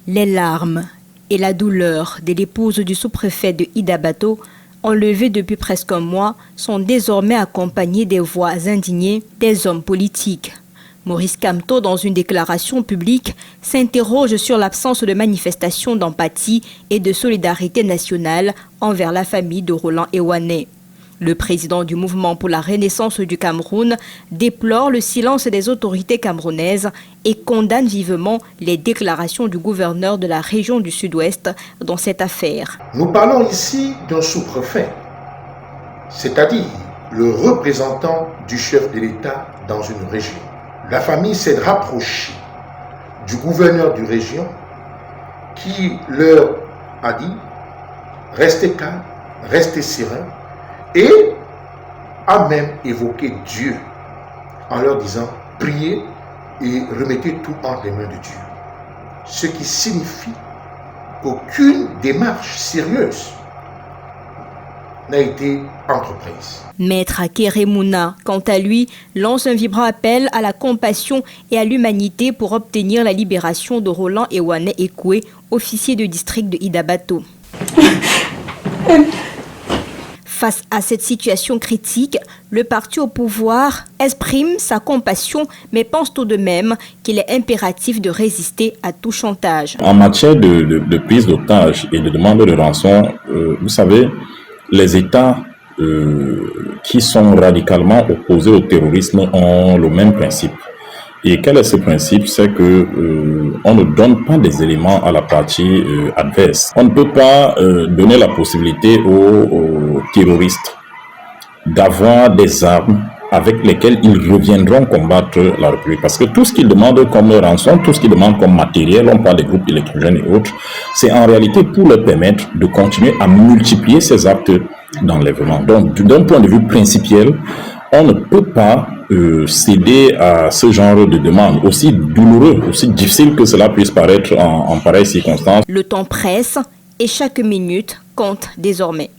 Les larmes et la douleur de l'épouse du sous-préfet de Idabato, enlevée depuis presque un mois, sont désormais accompagnées des voix indignées des hommes politiques. Maurice Kamto, dans une déclaration publique, s'interroge sur l'absence de manifestation d'empathie et de solidarité nationale envers la famille de Roland Ewane. Le président du mouvement pour la renaissance du Cameroun déplore le silence des autorités camerounaises et condamne vivement les déclarations du gouverneur de la région du Sud-Ouest dans cette affaire. Nous parlons ici d'un sous-préfet, c'est-à-dire le représentant du chef de l'État dans une région. La famille s'est rapprochée du gouverneur de région qui leur a dit « restez calme, restez serein » et a même évoqué Dieu en leur disant « priez et remettez tout entre les mains de Dieu ». Ce qui signifie qu'aucune démarche sérieuse n'a été entreprise. Maître Akeremouna, quant à lui, lance un vibrant appel à la compassion et à l'humanité pour obtenir la libération de Roland Ewane Ekwe, officier de district de Idabato. Face à cette situation critique, le parti au pouvoir exprime sa compassion, mais pense tout de même qu'il est impératif de résister à tout chantage. En matière de prise d'otages et de demande de rançon, vous savez, les États qui sont radicalement opposés au terrorisme ont le même principe. Et quel est ce principe? C'est que on ne donne pas des éléments à la partie adverse. On ne peut pas donner la possibilité aux terroristes d'avoir des armes avec lesquelles ils reviendront combattre la République. Parce que tout ce qu'ils demandent comme rançon, tout ce qu'ils demandent comme matériel, on parle des groupes électrogènes et autres, c'est en réalité pour leur permettre de continuer à multiplier ces actes d'enlèvement. Donc, d'un point de vue principiel, on ne peut pas céder à ce genre de demande, aussi douloureux, aussi difficile que cela puisse paraître en pareille circonstance. Le temps presse et chaque minute compte désormais.